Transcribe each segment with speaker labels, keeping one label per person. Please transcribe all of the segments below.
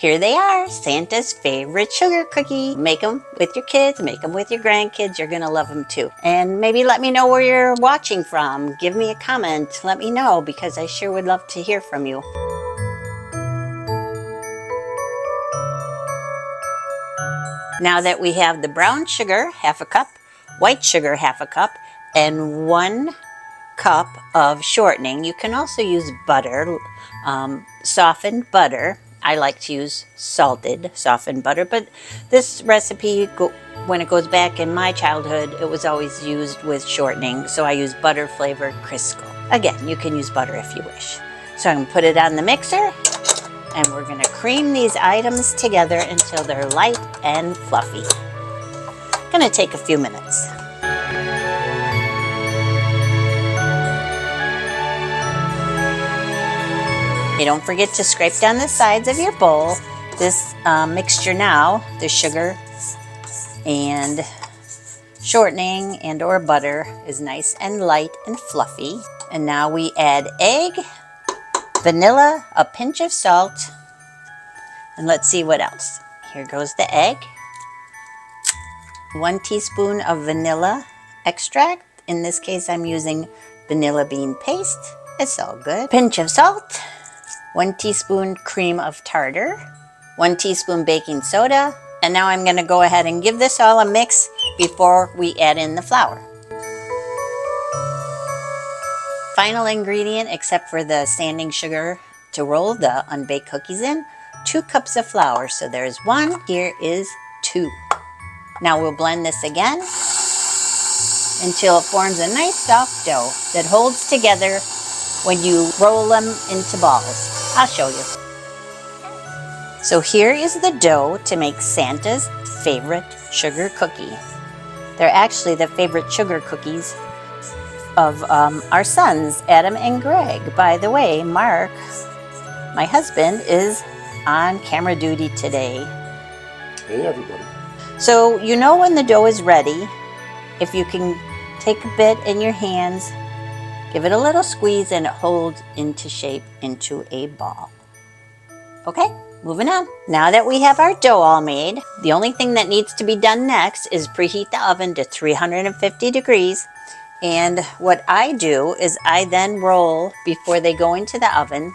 Speaker 1: Here they are, Santa's favorite sugar cookie. Make them with your kids, make them with your grandkids. You're gonna love them too. And maybe let me know where you're watching from. Give me a comment, let me know, because I sure would love to hear from you. Now that we have the brown sugar, half a cup, white sugar, half a cup, and 1 cup of shortening. You can also use butter, softened butter. I like to use salted softened butter, but this recipe, when it goes back in my childhood, it was always used with shortening, so I use butter flavored Crisco. Again, you can use butter if you wish. So I'm gonna put it on the mixer, and we're gonna cream these items together until they're light and fluffy. Gonna take a few minutes. Okay, don't forget to scrape down the sides of your bowl. This mixture now, the sugar and shortening and or butter is nice and light and fluffy. And now we add egg, vanilla, a pinch of salt, and let's see what else. Here goes the egg. 1 teaspoon of vanilla extract. In this case, I'm using vanilla bean paste. It's all good. Pinch of salt. 1 teaspoon cream of tartar, 1 teaspoon baking soda, and now I'm going to go ahead and give this all a mix before we add in the flour. Final ingredient, except for the sanding sugar to roll the unbaked cookies in, 2 cups of flour. So there's 1, here is 2. Now we'll blend this again until it forms a nice soft dough that holds together when you roll them into balls. I'll show you. So here is the dough to make Santa's favorite sugar cookie. They're actually the favorite sugar cookies of our sons, Adam and Greg. By the way, Mark, my husband, is on camera duty today.
Speaker 2: Hey everybody.
Speaker 1: So you know when the dough is ready, if you can take a bit in your hands, give it a little squeeze, and it holds into shape into a ball. Okay, moving on. Now that we have our dough all made, the only thing that needs to be done next is preheat the oven to 350 degrees. And what I do is I then roll, before they go into the oven,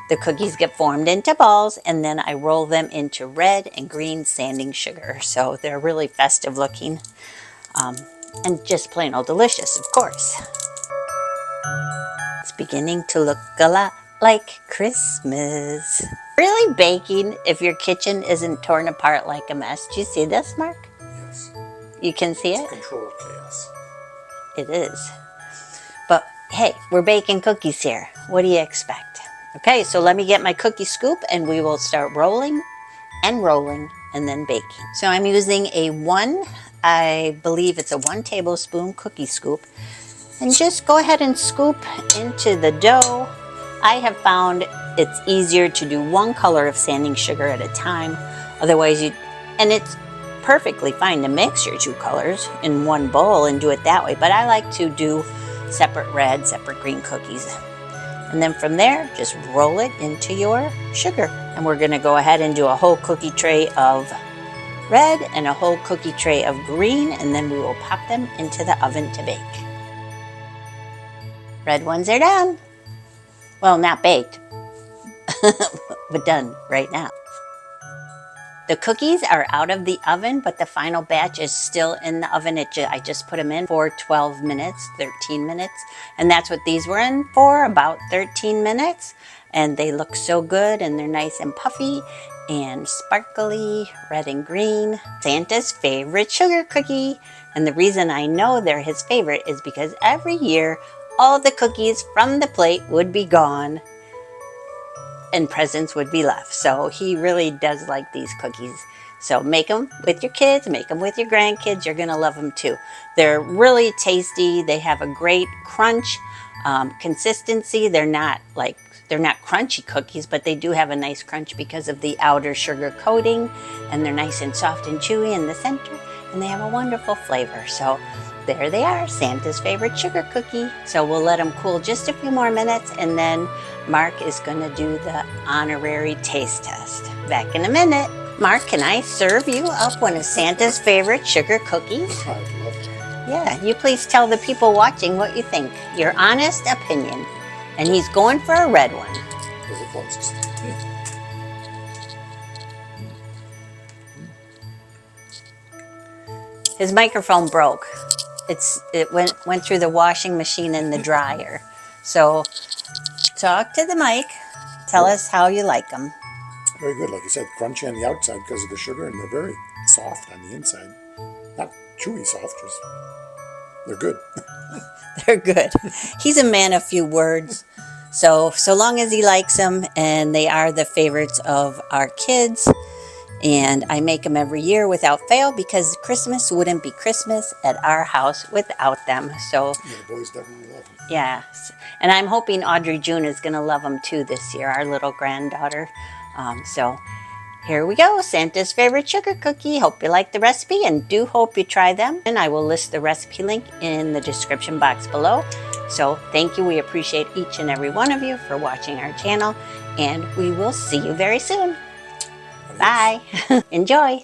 Speaker 1: the cookies get formed into balls, and then I roll them into red and green sanding sugar. So they're really festive looking, and just plain old delicious, of course. It's beginning to look a lot like Christmas. Really baking if your kitchen isn't torn apart like a mess. Do you see this, Mark?
Speaker 2: Yes.
Speaker 1: You can see it?
Speaker 2: Controlled chaos.
Speaker 1: It is. But hey, we're baking cookies here. What do you expect? Okay, so let me get my cookie scoop and we will start rolling and then baking. So I'm using I believe it's a 1 tablespoon cookie scoop. And just go ahead and scoop into the dough. I have found it's easier to do 1 color of sanding sugar at a time. Otherwise, and it's perfectly fine to mix your 2 colors in 1 bowl and do it that way. But I like to do separate red, separate green cookies. And then from there, just roll it into your sugar. And we're gonna go ahead and do a whole cookie tray of red and a whole cookie tray of green, and then we will pop them into the oven to bake. Red ones are done. Well, not baked, but done right now. The cookies are out of the oven, but the final batch is still in the oven. I just put them in for 12 minutes, 13 minutes. And that's what these were in for, about 13 minutes. And they look so good, and they're nice and puffy and sparkly, red and green. Santa's favorite sugar cookie. And the reason I know they're his favorite is because every year, all the cookies from the plate would be gone and presents would be left. So he really does like these cookies. So make them with your kids, make them with your grandkids. You're gonna love them too. They're really tasty. They have a great crunch consistency. They're not crunchy cookies, but they do have a nice crunch because of the outer sugar coating, and they're nice and soft and chewy in the center, and they have a wonderful flavor. So there they are, Santa's favorite sugar cookie. So we'll let them cool just a few more minutes, and then Mark is going to do the honorary taste test. Back in a minute. Mark, can I serve you up one of Santa's favorite sugar cookies?
Speaker 2: I'd love that.
Speaker 1: Yeah, you please tell the people watching what you think. Your honest opinion. And he's going for a red one.
Speaker 2: Those are closest.
Speaker 1: His microphone broke. It went through the washing machine and the dryer. So talk to the mic. Tell us how you like them.
Speaker 2: Very good. Like you said, crunchy on the outside because of the sugar, and they're very soft on the inside. Not chewy soft, just they're good.
Speaker 1: They're good. He's a man of few words. So long as he likes them, and they are the favorites of our kids. And I make them every year without fail because Christmas wouldn't be Christmas at our house without them. So
Speaker 2: Yeah, the boys definitely love them.
Speaker 1: yeah, and I'm hoping Audrey June is going to love them too this year, our little granddaughter. So here we go, Santa's favorite sugar cookie. Hope you like the recipe, and do hope you try them. And I will list the recipe link in the description box below. So thank you. We appreciate each and every one of you for watching our channel, and we will see you very soon. Bye. Enjoy.